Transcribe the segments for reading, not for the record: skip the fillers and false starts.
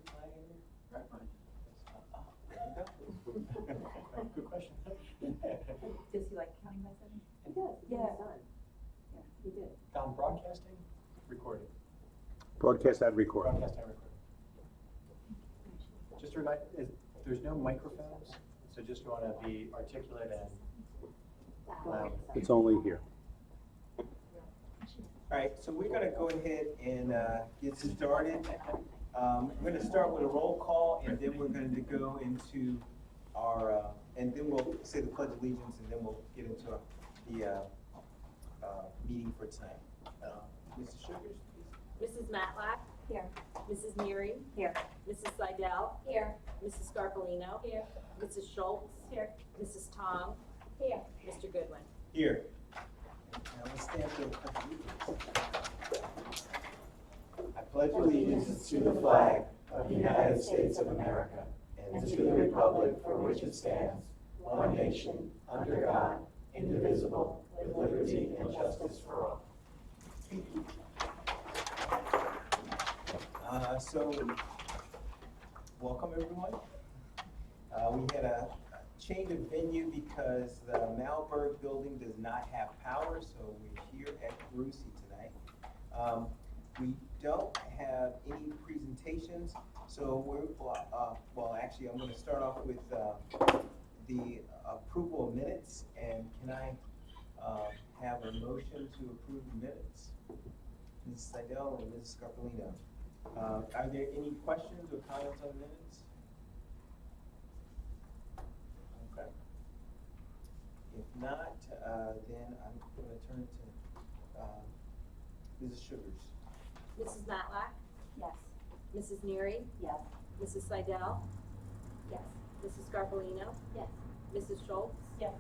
planning? Right, fine. There you go. Good question. Does he like counting by seven? He does. Yeah. Yeah, he did. Broadcasting, recording. Broadcast and record. Broadcast and recording. Just a reminder, there's no microphones, so just want to be articulate and loud. It's only here. All right, so we're gonna go ahead and get started. We're gonna start with a roll call, and then we're going to go into our, and then we'll say the Pledge of Allegiance, and then we'll get into the meeting for tonight. Mrs. Sugars, please. Mrs. Matlack? Here. Mrs. Neary? Here. Mrs. Seidel? Here. Mrs. Scarpolino? Here. Mrs. Schultz? Here. Mrs. Tong? Here. Mr. Goodwin? Here. Now let's stand for the Pledge of Allegiance. I pledge Allegiance to the flag of the United States of America and to the republic for which it stands, one nation, under God, indivisible, with liberty and justice for all. So, welcome everyone. We had a change of venue because the Malberg building does not have power, so we're here at Brucey tonight. We don't have any presentations, so we're, well actually I'm going to start off with the approval of minutes, and can I have a motion to approve the minutes? Mrs. Seidel and Mrs. Scarpolino. Are there any questions or comments on the minutes? Okay. If not, then I'm going to turn to Mrs. Sugars. Mrs. Matlack? Yes. Mrs. Neary? Yes. Mrs. Seidel? Yes. Mrs. Scarpolino? Yes. Mrs. Schultz? Yes.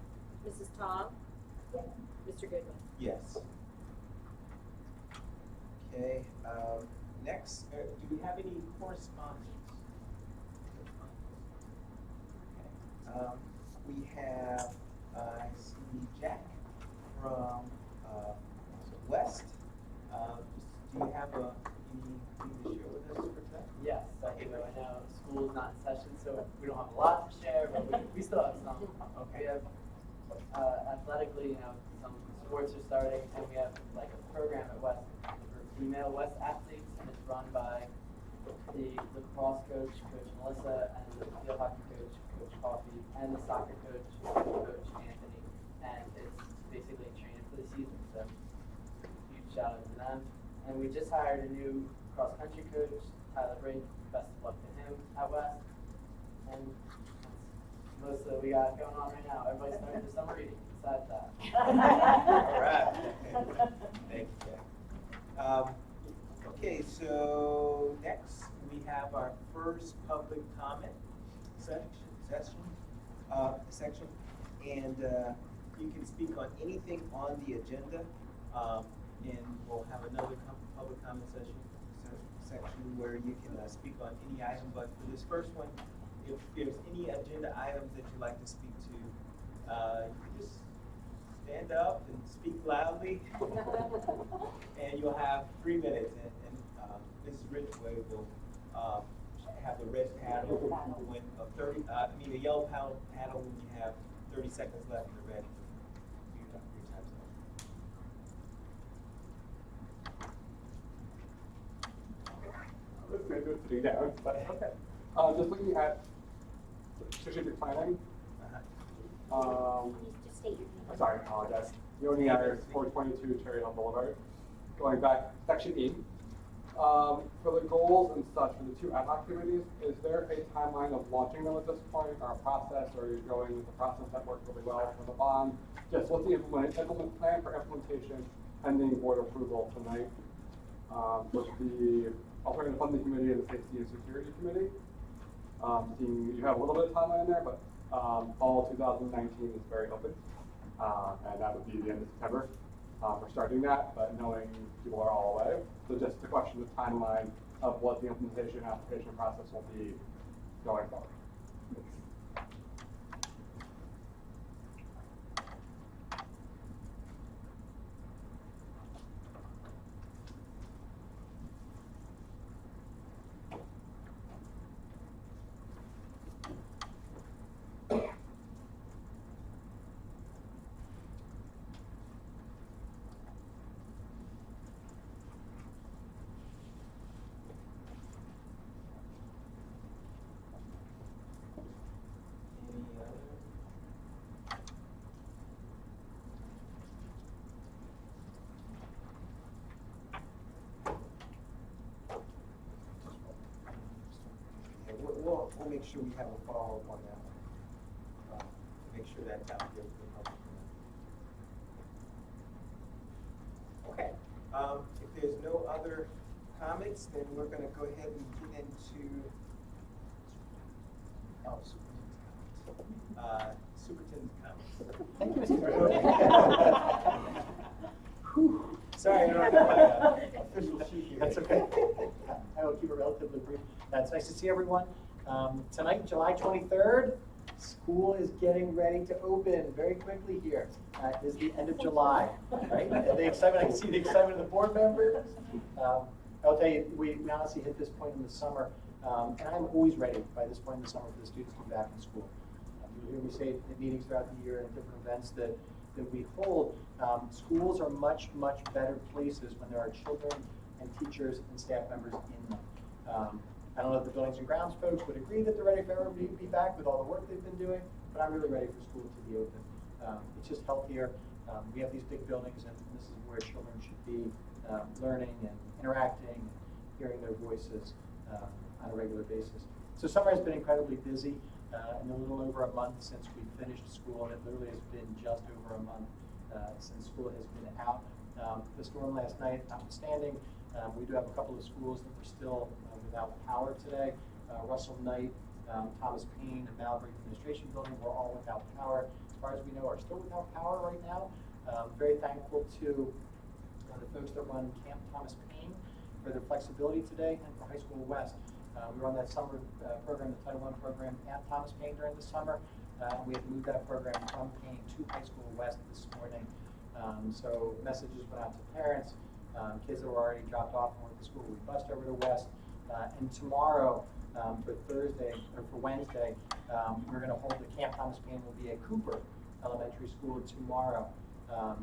Mrs. Tong? Yes. Mr. Goodwin? Yes. Okay, next, do we have any correspondence? Okay. We have, I see Jack from West. Do you have anything to share with us for tonight? Yes, I know school's not in session, so we don't have a lot to share, but we still have some. Okay. We have athletically, some sports are starting, and we have like a program at West for female West athletes, and it's run by the lacrosse coach, Coach Melissa, and the field hockey coach, Coach Coffey, and the soccer coach, Coach Anthony, and it's basically training for the season. So huge shout out to them. And we just hired a new cross-country coach, Tyler Brake. Best of luck to him at West. And that's most of what we got going on right now. Everybody's starting their summer reading besides that. All right. Thank you, Jack. Okay, so next we have our first public comment section, and you can speak on anything on the agenda. And we'll have another public comment section where you can speak on any item. But for this first one, if there's any agenda items that you'd like to speak to, you can just stand up and speak loudly, and you'll have 3 minutes. And Mrs. Ridgway will have the red paddle when the yellow paddle when you have 30 seconds left, and the red. It's going to do it sitting down, but okay. Just looking at strategic planning. Just state your name. Sorry, I apologize. Yoni Ayers, 422 Cherry Hill Boulevard. Going back, section E. For the goals and such for the 2 ad hoc committees, is there a timeline of launching them at this point, or a process, or are you going with the process that worked really well for the bond? Just what's the implement plan for implementation pending board approval tonight? With the Alternative Funding Committee and the Safety and Security Committee. You have a little bit of timeline in there, but fall 2019 is very open, and that would be the end of September for starting that, but knowing people are all away. So just the question of timeline of what the implementation application process will be going forward. we'll make sure we have a follow-up on that one. To make sure that's out there for the public. Okay, if there's no other comments, then we're gonna go ahead and get into, superintendent's comments. Thank you, Mr. President. Sorry, I don't have my official sheet here. That's okay. I will keep it relatively brief. It's nice to see everyone. Tonight, July 23rd, school is getting ready to open very quickly here. It is the end of July, right? And the excitement, I can see the excitement of the board members. I'll tell you, we honestly hit this point in the summer, and I'm always ready by this point in the summer for the students to be back in school. You'll hear me say it in meetings throughout the year and different events that we hold. Schools are much, much better places when there are children and teachers and staff members in them. I don't know if the buildings and grounds folks would agree that they're ready for everybody to be back with all the work they've been doing, but I'm really ready for school to be open. It's just healthier. We have these big buildings, and this is where children should be learning and interacting and hearing their voices on a regular basis. So summer has been incredibly busy, and a little over a month since we finished school, and it literally has been just over a month since school has been out. The storm last night notwithstanding, we do have a couple of schools that were still without power today. Russell Knight, Thomas Paine, and Malbury Administration Building were all without power. As far as we know, are still without power right now. Very thankful to the folks that run Camp Thomas Paine for their flexibility today, and for High School West. We run that summer program, the Title I program at Thomas Paine during the summer. We have moved that program from Paine to High School West this morning. So messages went out to parents. Kids that were already dropped off and went to school, we bused over to West. And tomorrow, for Thursday, or for Wednesday, we're going to hold the Camp Thomas Paine will be at Cooper Elementary School tomorrow.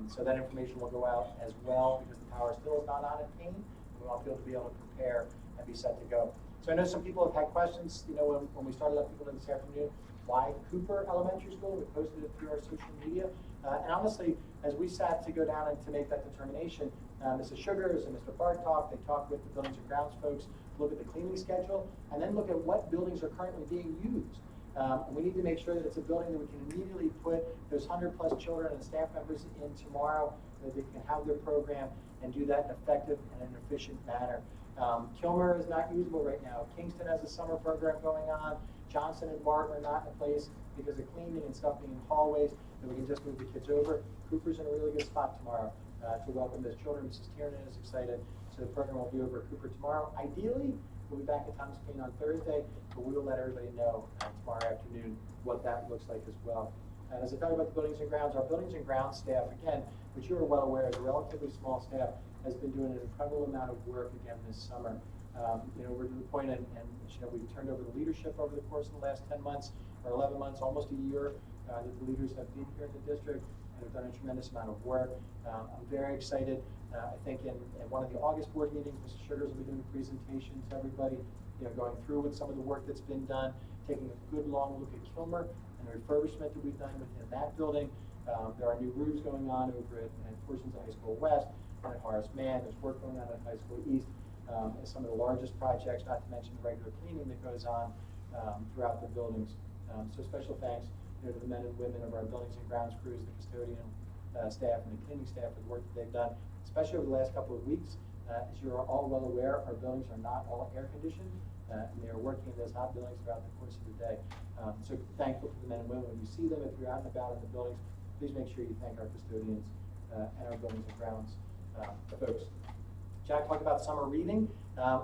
So that information will go out as well, because the power still is not on at Paine. We want people to be able to prepare and be set to go. So I know some people have had questions, when we started up people this afternoon, why Cooper Elementary School? We posted it through our social media. And honestly, as we sat to go down and to make that determination, Mrs. Sugars and Mr. Bartok, they talked with the buildings and grounds folks, look at the cleaning schedule, and then look at what buildings are currently being used. And we need to make sure that it's a building that we can immediately put those 100+ children and staff members in tomorrow, that they can have their program and do that in an effective and an efficient manner. Kilmer is not usable right now. Kingston has a summer program going on. Johnson and Martin are not in place because of cleaning and stuff being in hallways, and we can just move the kids over. Cooper's in a really good spot tomorrow to welcome those children. Mrs. Tiernan is excited, so the program will be over at Cooper tomorrow. Ideally, we'll be back at Thomas Paine on Thursday, but we will let everybody know tomorrow afternoon what that looks like as well. And as I talk about the buildings and grounds, our buildings and grounds staff, again, which you are well aware is a relatively small staff, has been doing an incredible amount of work again this summer. We're to the point, and we've turned over the leadership over the course of the last 10 months, or 11 months, almost a year, that the leaders have been here in the district and have done a tremendous amount of work. I'm very excited. I think in one of the August board meetings, Mr. Sugars will be doing a presentation to everybody, going through with some of the work that's been done, taking a good long look at Kilmer and the refurbishment that we've done within that building. There are new roofs going on over at portions of High School West and at Horace Mann. There's work going on at High School East. As some of the largest projects, not to mention the regular cleaning that goes on throughout the buildings. So special thanks to the men and women of our buildings and grounds crews, the custodian staff and the cleaning staff for the work that they've done, especially over the last couple of weeks. As you're all well aware, our buildings are not all air conditioned, and they are working in those hot buildings throughout the course of the day. So thankful for the men and women. When you see them, if you're out and about in the buildings, please make sure you thank our custodians and our buildings and grounds folks. Jack talked about summer reading.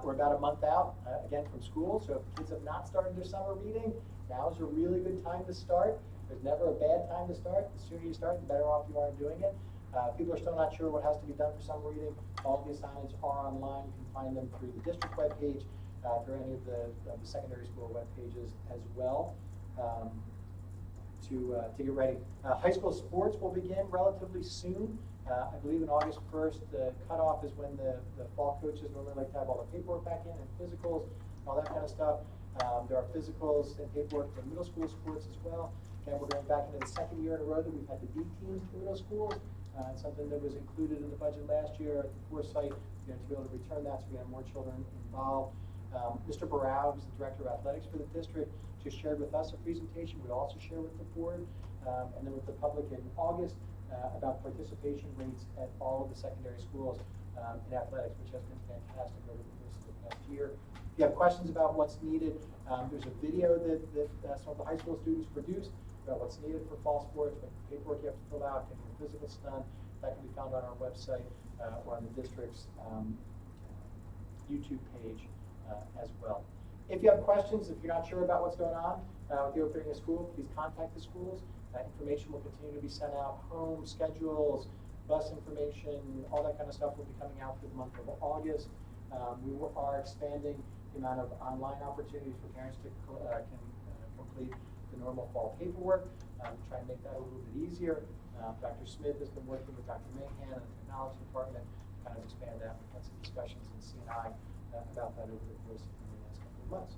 We're about a month out, again, from school, so if kids have not started their summer reading, now is a really good time to start. There's never a bad time to start. The sooner you start, the better off you are doing it. People are still not sure what has to be done for summer reading. All the assignments are online. You can find them through the district webpage, through any of the secondary school web pages as well. To get ready. High school sports will begin relatively soon. I believe in August 1st, the cutoff is when the fall coaches normally like to have all the paperwork back in and physicals, all that kind of stuff. There are physicals and paperwork for middle school sports as well. Again, we're going back into the second year in a row that we've had the B teams for middle schools. Something that was included in the budget last year at the foresight, to be able to return that so we have more children involved. Mr. Barrow, who's the Director of Athletics for the district, just shared with us a presentation. We'll also share with the board and then with the public in August about participation rates at all of the secondary schools in athletics, which has been fantastic over the course of the past year. If you have questions about what's needed, there's a video that some of the high school students produced about what's needed for fall sports, what paperwork you have to fill out, getting your physicals done. That can be found on our website or on the district's YouTube page as well. If you have questions, if you're not sure about what's going on with the opening of school, please contact the schools. Information will continue to be sent out, home schedules, bus information, all that kind of stuff will be coming out for the month of August. We are expanding the amount of online opportunities for parents to complete the normal fall paperwork, try and make that a little bit easier. Dr. Smith has been working with Dr. Mahan and the technology department to kind of expand that. We've had some discussions in C&I about that over the course of the next couple of months.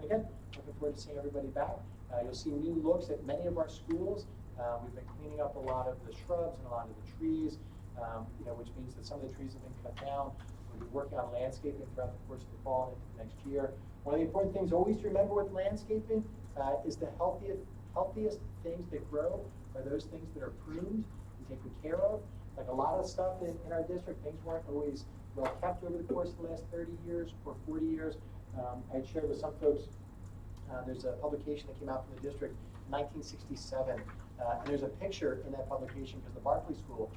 Again, looking forward to seeing everybody back. You'll see new looks at many of our schools. We've been cleaning up a lot of the shrubs and a lot of the trees, which means that some of the trees have been cut down. We'll be working on landscaping throughout the course of the fall and into the next year. One of the important things always to remember with landscaping is the healthiest things that grow are those things that are pruned and taken care of. Like a lot of stuff in our district, things weren't always well kept over the course of the last 30 years or 40 years. I had shared with some folks, there's a publication that came out from the district in 1967, and there's a picture in that publication because the Barclay School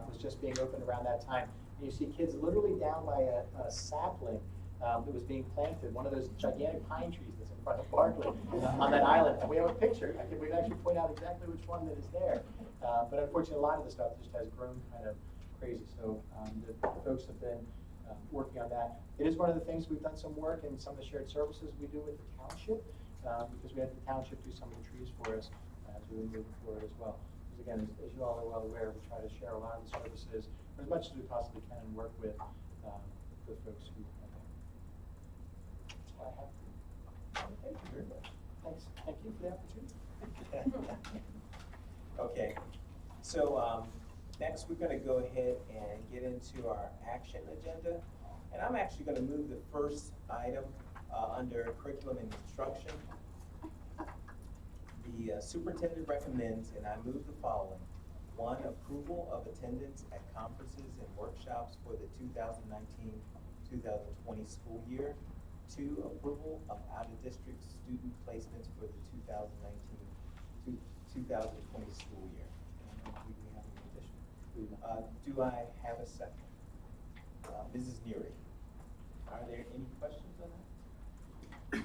was just being opened around that time. And you see kids literally down by a sapling that was being planted, one of those gigantic pine trees that's in front of Barclay on that island. And we have a picture. We can actually point out exactly which one that is there. But unfortunately, a lot of the stuff just has grown kind of crazy. So the folks have been working on that. It is one of the things we've done some work in some of the shared services we do with the township, because we had the township do some of the trees for us as we were moving forward as well. Because again, as you all are well aware, we try to share a lot of the services as much as we possibly can and work with the folks who have them. That's all I have. Thank you very much. Thanks. Thank you for the opportunity. Okay, so next we're going to go ahead and get into our action agenda. And I'm actually going to move the first item under curriculum and instruction. The superintendent recommends, and I move the following. 1, approval of attendance at conferences and workshops for the 2019-2020 school year. 2, approval of out-of-district student placements for the 2019-2020 school year. I don't believe we have any additional. Do I have a second? Mrs. Neary, are there any questions on that?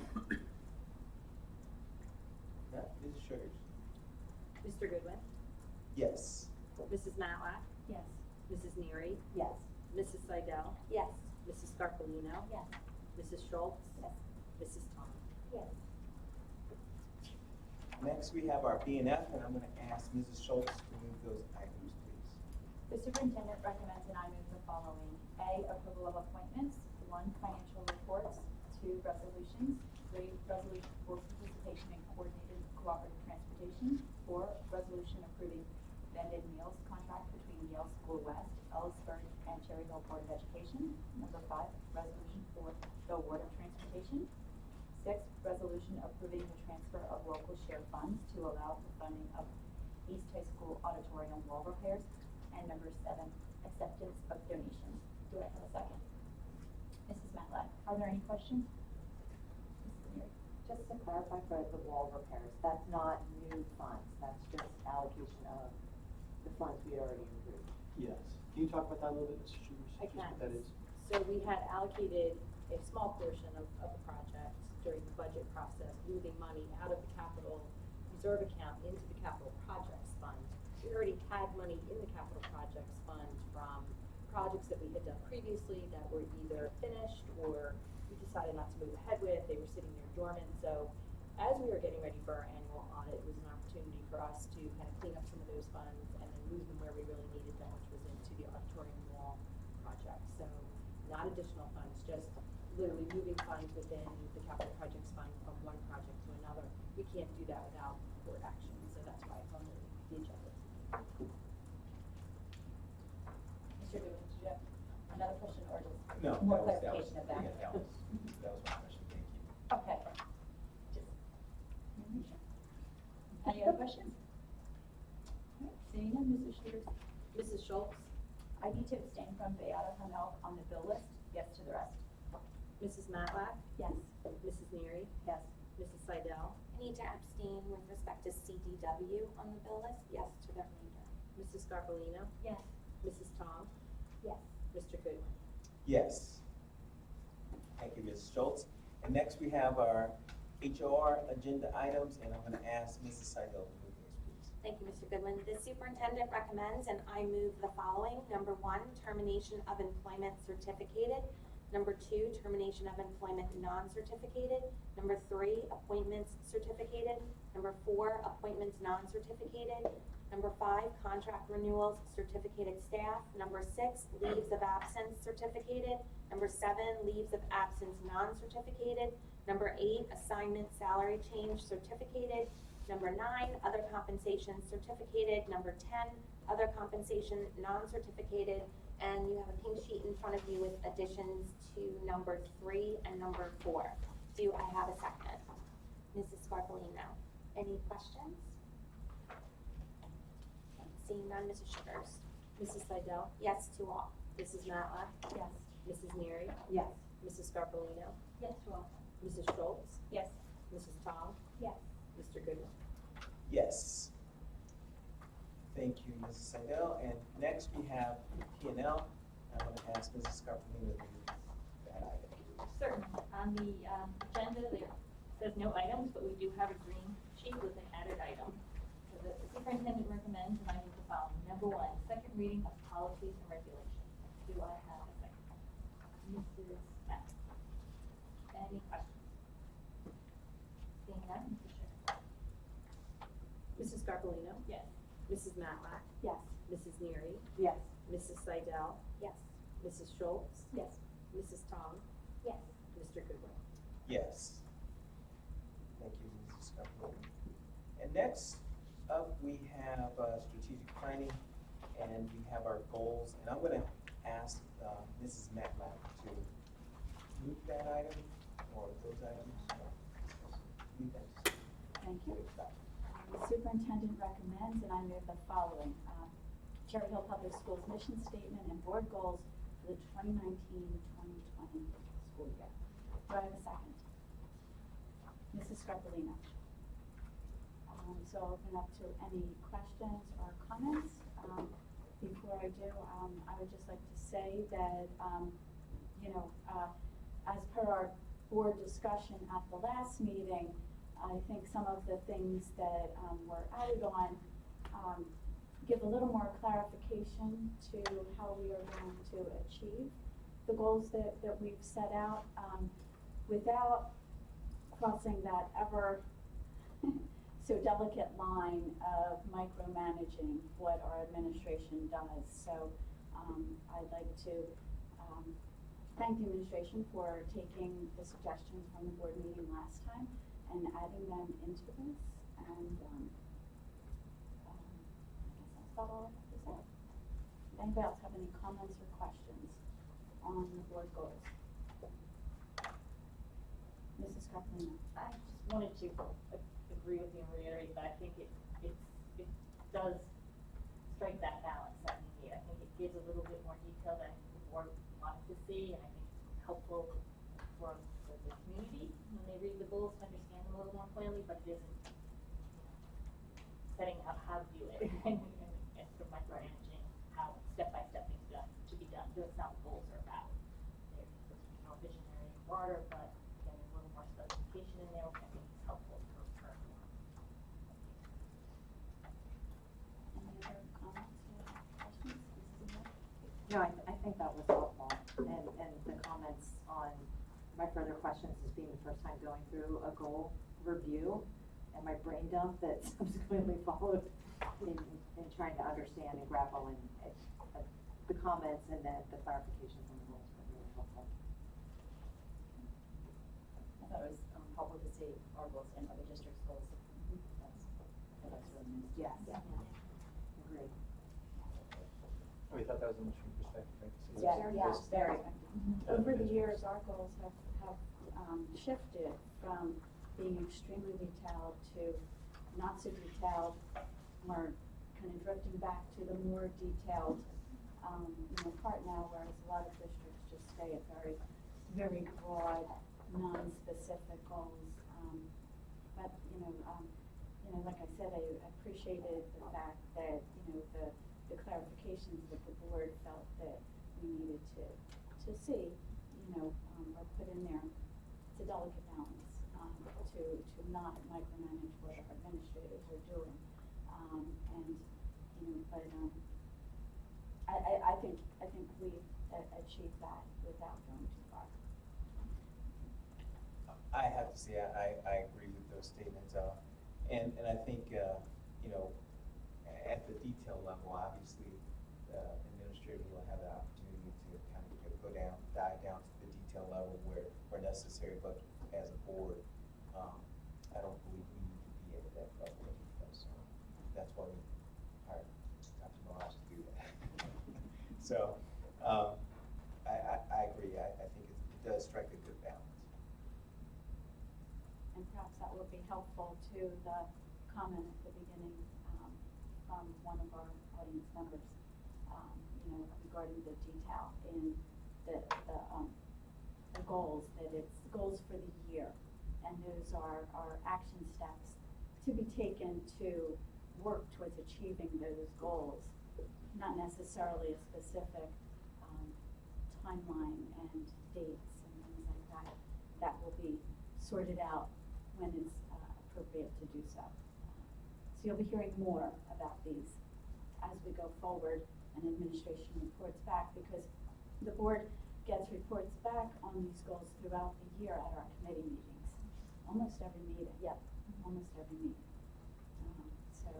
No, Mrs. Sugars? Mr. Goodwin, Yes. Mrs. Matlack, Yes. Mrs. Neary, Yes. Mrs. Seidel, Yes. Mrs. Scarpellino, Yes. Mrs. Schultz, Yes. Mrs. Tom. Yes. Next, we have our B&F, and I'm going to ask Mrs. Schultz to move those items, please. The superintendent recommends and I move the following. A, approval of appointments. 1, financial reports. 2, resolutions. 3, resolution for participation in coordinated cooperative transportation. 4, resolution approving vended meals contract between Yale School West, Ellisburg, and Cherry Hill Board of Education. 5, resolution for the award of transportation. 6, resolution approving the transfer of local share funds to allow the funding of East High School auditorium wall repairs. And 7, acceptance of donations. Do I have a second? Mrs. Matlack, are there any questions? Mrs. Neary? Just to clarify for the wall repairs, that's not new funds, that's just allocation of the funds we already approved. Yes. Can you talk about that a little bit, Mr. Sugars? I Just can. what that is. So we had allocated a small portion of the project during the budget process, moving money out of the capital reserve account into the capital projects fund. We already had money in the capital projects fund from projects that we had done previously that were either finished or we decided not to move ahead with. They were sitting there dormant. So as we were getting ready for our annual audit, it was an opportunity for us to kind of clean up some of those funds and then move them where we really needed them, which was into the auditorium wall project. So not additional funds, just literally moving funds within the capital projects fund from one project to another. We can't do that without board action, so that's why it's on the agenda. Mr. Goodwin, did you have another question or just? No, more that was- clarification of that. Yeah, that was my question, thank you. Okay. Just making sure. Any other questions? All right, seeing none, Mrs. Schultz? Mrs. Schultz, I need to abstain from Beata Hamel on the bill list. Yes to the rest. Mrs. Matlack, Yes. Mrs. Neary, Yes. Mrs. Seidel, I need to abstain with respect to CDW on the bill list, yes to the remainder. Mrs. Scarpellino, Yes. Mrs. Tom, Yes. Mr. Goodwin. Yes. Thank you, Ms. Schultz. And next we have our HOR agenda items, and I'm gonna ask Mrs. Seidel to move those, please. Thank you, Mr. Goodwin. The superintendent recommends, and I move the following. Number 1, termination of employment certificated. Number 2, termination of employment non-certificated. Number 3, appointments certificated. Number 4, appointments non-certificated. Number 5, contract renewals, certificated staff. Number 6, leaves of absence certificated. Number 7, leaves of absence non-certificated. Number 8, assignment salary change certificated. Number 9, other compensation certificated. Number 10, other compensation non-certificated. And you have a pink sheet in front of you with additions to number 3 and number 4. Do I have a second? Mrs. Scarpellino, any questions? Seeing none, Mrs. Sugars. Mrs. Seidel, Yes to all. Mrs. Matlack, Yes. Mrs. Neary, Yes. Mrs. Scarpellino, Yes to all. Mrs. Schultz, Yes. Mrs. Tom, Yes. Mr. Goodwin. Yes. Thank you, Mrs. Seidel. And next we have P&L. I'm gonna ask Mrs. Scarpellino to move that item, please. Certainly. On the agenda, there says no items, but we do have a green sheet with an added item. So the superintendent recommends, and I need the following. Number 1, second reading of policies and regulations. Do I have a second? Mrs. Mack. Any questions? Seeing none, Mrs. Sugar. Mrs. Scarpellino, Yes. Mrs. Matlack, Yes. Mrs. Neary, Yes. Mrs. Seidel, Yes. Mrs. Schultz, Yes. Mrs. Tom, Yes. Mr. Goodwin. Yes. Thank you, Mrs. Scarpellino. And next up, we have strategic planning, and we have our goals. And I'm gonna ask Mrs. Matlack to move that item, or those items. Move that. Thank you. The superintendent recommends, and I move the following. Cherry Hill Public Schools mission statement and board goals for the 2019-2020 school year. Do I have a second? Mrs. Scarpellino. So I'll open up to any questions or comments. Before I do, I would just like to say that, as per our board discussion at the last meeting, I think some of the things that were added on give a little more clarification to how we are going to achieve the goals that we've set out without crossing that ever so delicate line of micromanaging what our administration does. So I'd like to thank the administration for taking the suggestions from the board meeting last time and adding them into this. And I guess that's about all I have to say. Anybody else have any comments or questions on the board goals? Mrs. Scarpellino. I just wanted to agree with you and reiterate that I think it does strike that balance that we need. I think it gives a little bit more detail that the board wanted to see, and I think it's helpful for the community when they read the goals to understand them a little more clearly, but it isn't setting out how to do it and sort of micromanaging how step-by-step things to be done. That's not what goals are about. They're supposed to be more visionary and broader, but again, there's a little more specification in there, which I think is helpful for everyone. Any other comments or questions? Mrs. Emo? No, I think that was helpful, and the comments on my further questions as being the first time going through a goal review, and my brain dump that subsequently followed in trying to understand and grapple and the comments and then the clarifications on the goals were really helpful. I thought it was helpful to see our goals and other districts' goals. That's really nice. Yes. Agreed. We thought that was a much more perspective, right? Yeah, very. Over the years, our goals have shifted from being extremely detailed to not so detailed. We're kind of drifting back to the more detailed, part now, whereas a lot of districts just stay at very, very broad, non-specific goals. But, like I said, I appreciated the fact that, the clarifications that the board felt that we needed to see, or put in there. It's a delicate balance, to not micromanage what our administrators are doing. I think we achieved that without going too far. I have to say, I agree with those statements, and I think, at the detail level, obviously, the administrator will have the opportunity to kind of dive down to the detail level where necessary, but as a board, I don't believe we need to be at that level of detail, so that's why we hired Dr. Mirage to do that. So, I agree, I think it does strike a good balance. And perhaps that will be helpful to the comment at the beginning from one of our audience members, regarding the detail in the goals, that it's goals for the year. And those are action steps to be taken to work towards achieving those goals, not necessarily a specific timeline and dates and things like that. That will be sorted out when it's appropriate to do so. So you'll be hearing more about these as we go forward and administration reports back, because the board gets reports back on these goals throughout the year at our committee meetings. Almost every meeting. Yeah, almost every meeting. So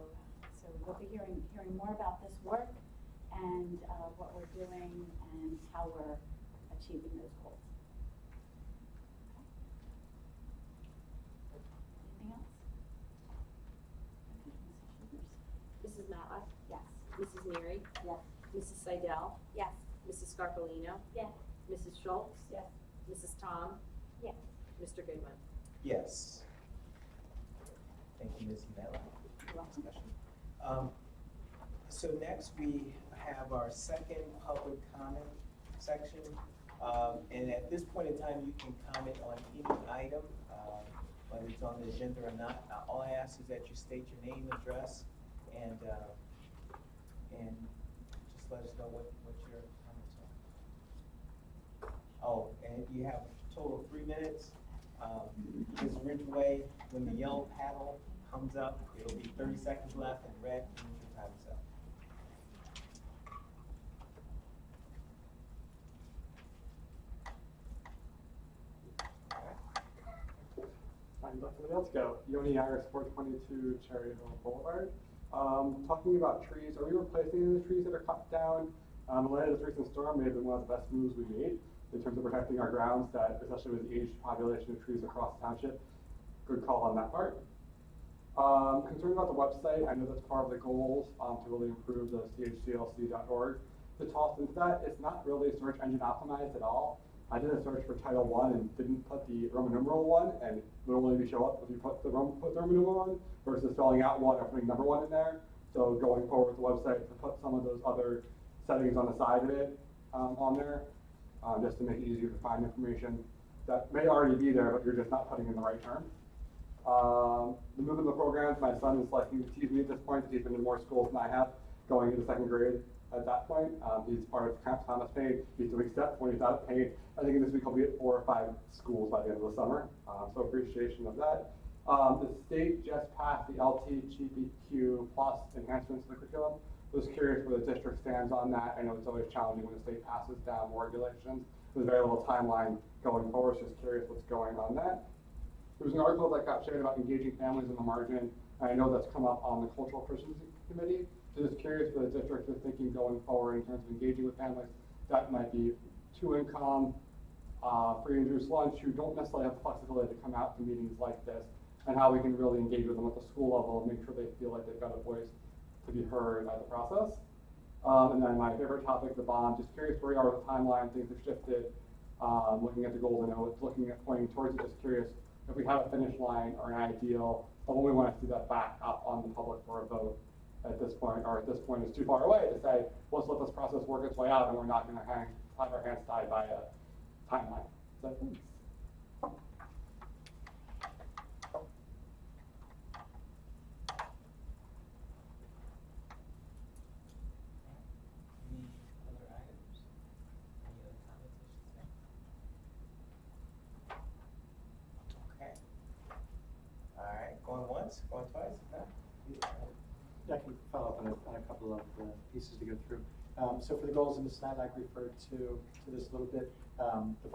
we'll be hearing more about this work and what we're doing and how we're achieving those goals. Anything else? Okay, Mrs. Mrs. Matlack? Yes. Mrs. Neary? Yes. Mrs. Seidel? Yes. Mrs. Scarpellino? Yes. Mrs. Schultz? Yes. Mrs. Tom? Yes. Mr. Goodwin? Yes. Thank you, Ms. Mella. Discussion. So next we have our second public comment section. And at this point in time, you can comment on any item, whether it's on the agenda or not. All I ask is that you state your name, address, and just let us know what your comments are. Oh, and you have a total of 3 minutes. Ms. Ridgway, when the yellow paddle comes up, it'll be 30 seconds left, and red means your time is up. Fine, let somebody else go. Yoni Iris, 422 Cherry Hill Boulevard. Talking about trees, are we replacing the trees that are cut down? The latest recent storm may have been one of the best moves we made in terms of protecting our grounds, that especially with the aged population of trees across the township. Good call on that part. Concerned about the website, I know that's part of the goals to really improve the chclc.org. To toss into that, it's not really search engine optimized at all. I did a search for Title I and didn't put the Roman numeral 1, and it will only show up if you put the Roman numeral 1 versus spelling out 1 or putting number 1 in there. So going forward with the website, to put some of those other settings on the side of it on there, just to make it easier to find information that may already be there, but you're just not putting in the right term. The movement of the programs, my son is liking to tease me at this point because he's been in more schools than I have, going into 2nd grade at that point. He's part of Camp Thomas Paine. He's doing steps when he's out of Paine. I think in this week he'll be at 4 or 5 schools by the end of the summer. So appreciation of that. The state just passed the LGBTQ+ enhancements to the curriculum. I was curious where the district stands on that. I know it's always challenging when the state passes down more regulations. There's very little timeline going forward, so just curious what's going on that. There was an article that got shared about engaging families in the margin, and I know that's come up on the Cultural Proficiency Committee. So just curious where the district is thinking going forward in terms of engaging with families that might be 2-income, free and reduced lunch, who don't necessarily have the flexibility to come out to meetings like this, and how we can really engage with them at the school level and make sure they feel like they've got a voice to be heard by the process. And then my favorite topic, the bond, just curious where we are with the timeline. Things have shifted looking at the goals, I know it's looking at pointing towards it, just curious if we have a finish line or an ideal of when we want to see that back up on the public for a vote at this point, or at this point it's too far away to say, let's let this process work its way out and we're not going to have our hands tied by a timeline. So thanks. Any other items? Any other comments, I should say? Okay. All right, going once, going twice, no? I can follow up on a couple of pieces to go through. So for the goals, and Ms. Nylack referred to this a little bit, the